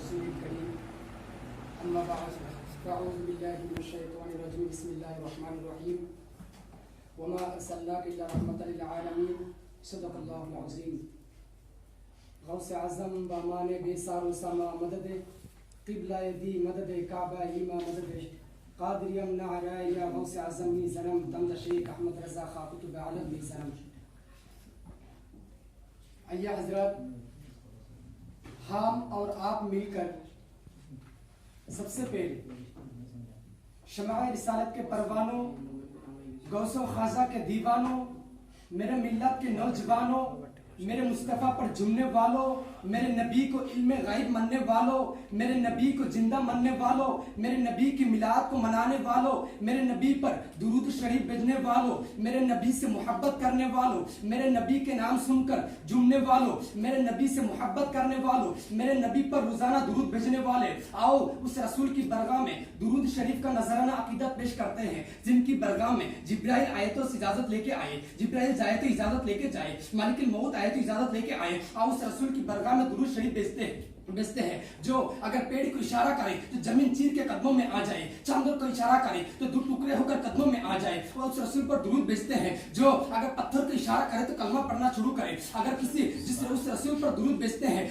رسول الكريم أما بعد فأعوذ بالله من الشيطان الرجيم بسم الله الرحمن الرحيم وما أرسلناك إلا رحمة للعالمين صدق الله العظيم غوث اعظم بامان بے سار و سما مدد قبلہ دی مدد کعبہ ایما مدد قادریم نعرائے یا غوث اعظم می زنم دمد شیخ احمد رضا خاکت بعلم می زنم. ایہ حضرات، ہم اور آپ مل کر سب سے پہلے شمع رسالت کے پروانوں، غوث و خواجہ کے دیوانوں، میرے ملت کے نوجوانوں، میرے مصطفیٰ پر جمنے والوں، میرے نبی کو علم غیب مننے والوں، میرے نبی کو زندہ مننے والوں، میرے نبی کی میلاد کو منانے والوں، میرے نبی پر درود شریف بھیجنے والوں، میرے نبی سے محبت کرنے والوں، میرے نبی کے نام سن کر جمنے والوں، میرے نبی سے محبت کرنے والوں، میرے نبی پر روزانہ درود بھیجنے والے، آؤ اس رسول کی برگاہ میں درود شریف کا نذرانہ عقیدت پیش کرتے ہیں، جن کی برگاہ میں جبرائیل آئے تو اجازت لے کے آئے، جبرائیل جائے تو اجازت لے کے جائے، مالک الموت آئے تو اجازت لے کے آئے. آؤ اس رسول کی برگاہ میں درود شریف بیچتے ہیں. جو اگر پیڑ کو اشارہ کرے تو زمین چیر کے قدموں میں آ جائے، چاندر کو اشارہ کرے تو دو ٹکڑے ہو کر قدموں میں آ جائے. اور اس رسول پر درود بیچتے ہیں. جو اگر پتھر کو اشارہ کرے تو کلمہ پڑھنا شروع کرے. اگر کسی اس رسول پر درود بیچتے ہیں،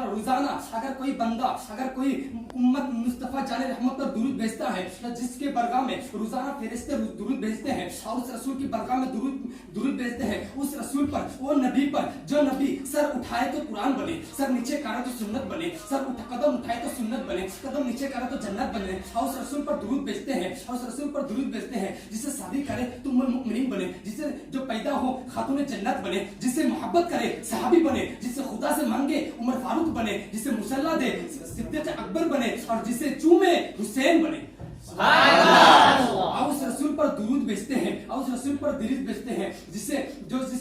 روزانہ اگر کوئی بندہ، اگر کوئی امت مصطفیٰ جان رحمت پر درود بیچتا ہے، جس کے برگاہ میں روزانہ فرشتے درود بیچتے ہیں اور اس رسول کی برگاہ میں درود بیچتے ہیں، اس رسول پر، وہ نبی پر، جو نبی سر اٹھائے تو قرآن بنے، سر نیچے کرے تو سنت بنے، قدم اٹھائے تو سنت بنے، قدم نیچے کرے تو جنت بنے. اور اس رسول پر درود بیچتے ہیں، اور اس رسول پر درود بیچتے ہیں. جسے شادی کرے تو ام المؤمنین بنے، جسے جو پیدا ہو خاتون جنت بنے، جسے محبت کرے صحابی بنے، جسے خدا سے مانگے عمر فاروق بنے، جسے مصلی دے صدیق اکبر بنے، اور جسے چومے حسین بنے. اور اس رسول پر درود بیچتے ہیں، اور اس رسول پر درود بیچتے ہیں جس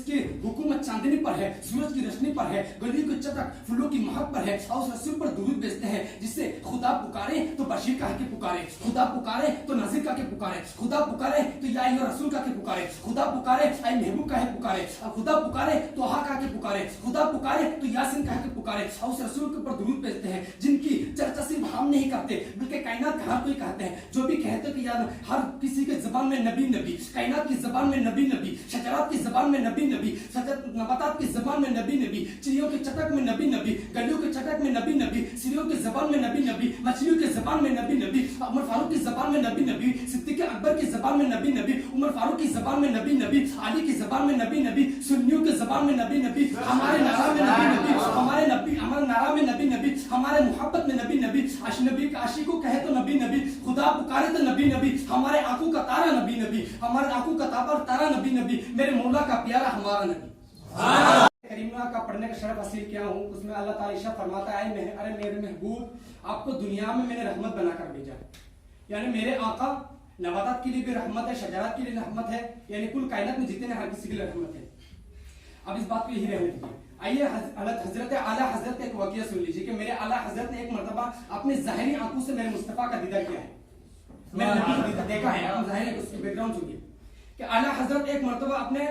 کی حکومت چاندنی پر ہے، سورج کی روشنی پر ہے، گلی کی چٹک پھولوں کی مہک پر ہے. اور اس رسول پر درود بیچتے ہیں جس سے خدا پکارے تو بشیر کہہ کے پکارے، خدا پکارے تو نذیر کہہ کے پکارے، خدا پکارے تو یا ایھا رسول کہہ کے پکارے، خدا پکارے اے محبوب کہہ کے پکارے، اور خدا پکارے تو ہا کہہ کے پکارے، خدا پکارے تو یاسین کہہ کے پکارے. اور اس رسول کے اوپر درود بیچتے ہیں جن کی چرچا صرف ہم نہیں کرتے بلکہ کائنات کا ہر کوئی کہتے ہیں. جو بھی کہتے کہ یار ہر کسی کے زبان میں نبی نبی، کائنات کی زبان میں نبی نبی، شجرات کی زبان میں نبی نبی، نباتات کی زبان میں نبی نبی، چڑیوں کی چٹک میں نبی نبی، گلیوں کی چٹک میں نبی نبی، سیریوں کی زبان میں نبی نبی، مچھلیوں کی زبان میں نبی نبی، عمر فاروق کی زبان میں نبی نبی، صدیق اکبر کی زبان میں نبی نبی، عمر فاروق کی زبان میں نبی نبی، علی کی زبان میں نبی نبی، سنیوں کی زبان میں نبی نبی، ہمارے نعرہ میں نبی نبی، ہمارے نعرہ میں نبی نبی، ہمارے محبت میں نبی نبی، نبی کا عاشق کو کہے تو نبی نبی، خدا پکارے تو نبی نبی، ہمارے آنکھوں کا تارا نبی نبی، ہمارے آنکھوں کا تارا نبی نبی، میرے مولا کا پیارا ہمارا نبی. کریمہ کا پڑھنے کا شرف حاصل کیا ہوں. اس میں اللہ تعالیٰ ارشاد فرماتا ہے ارے میرے محبوب، آپ کو دنیا میں نے رحمت بنا کر بھیجا. یعنی میرے آقا نباتات کے لیے بھی رحمت ہے، شجرات کے لیے رحمت ہے، یعنی کل کائنات میں جتنے ہر کسی کے لیے رحمت ہے. اب اس بات کو یہی رہنے دیجیے. آئیے حضرت اعلیٰ حضرت ایک واقعہ سن لیجیے کہ میرے اعلیٰ حضرت نے ایک مرتبہ اپنے ظاہری آنکھوں سے میرے مصطفیٰ کا دیدار کیا ہے، میں نے دیکھا ہے. آپ ظاہر ہے اس کی بیک گراؤنڈ سنیے کہ اعلیٰ حضرت ایک مرتبہ اپنے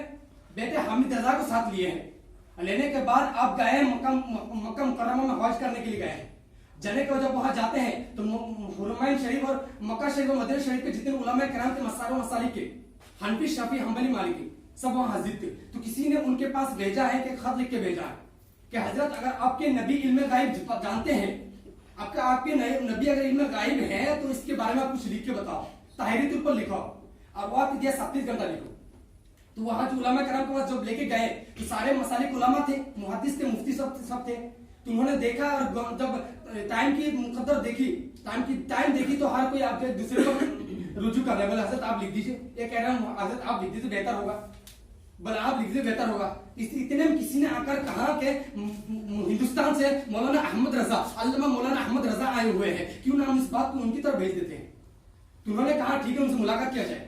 بیٹے حامد رضا کو ساتھ لیے ہیں. لینے کے بعد آپ گئے ہیں مکہ مکرمہ میں حج کرنے کے لیے گئے ہیں. جانے کے جب وہاں جاتے ہیں تو حرمین شریف اور مکہ شریف اور مدینہ شریف کے جتنے علماء کرام کے مسالک کے حنفی شافعی حنبلی مالکی سب وہاں حاضر تھے. تو کسی نے ان کے پاس بھیجا ہے کہ خط لکھ کے بھیجا ہے کہ حضرت اگر آپ کے نبی علم غائب جانتے ہیں، آپ کے نبی اگر علم غائب ہے تو اس کے بارے میں آپ کچھ لکھ کے بتاؤ، طاہری طور پر لکھو. اور وہ آپ دیا 37 گھنٹہ لکھو. تو وہاں جو علماء کرام کے پاس جب لے کے گئے تو سارے مسالک علماء تھے، محدث تھے، مفتی سب تھے. تو انہوں نے دیکھا اور جب ٹائم کی مقدر دیکھی، ٹائم دیکھی تو ہر کوئی آپ کے دوسرے کو رجوع کر رہا ہے. بولے حضرت آپ لکھ دیجیے. یہ کہہ رہا ہوں حضرت آپ لکھ دیجیے بہتر ہوگا. بل آپ لکھ دیں بہتر ہوگا. اتنے میں کسی نے آ کر کہا کہ ہندوستان سے مولانا احمد رضا، علامہ مولانا احمد رضا آئے ہوئے ہیں، کیوں نہ ہم اس بات کو ان کی طرف بھیج دیتے ہیں. تو انہوں نے کہا ٹھیک ہے، ان سے ملاقات کیا جائے.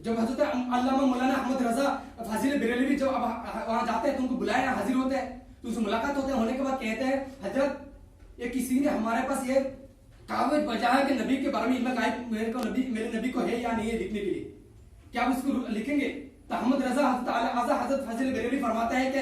جب حضرت علامہ مولانا احمد رضا فاضل بریلوی جب وہاں جاتے ہیں تو ان کو بلایا حاضر ہوتے ہیں. تو ان سے ملاقات ہوتے ہیں. ہونے کے بعد کہتے ہیں حضرت یہ کسی نے ہمارے پاس یہ کاغذ بھیجا ہے کہ نبی کے بارے میں علم غائب میرے نبی کو ہے یا نہیں ہے لکھنے کے لیے، کیا آپ اس کو لکھیں گے؟ تو احمد رضا حضرت فاضل بریلوی فرماتا ہے کہ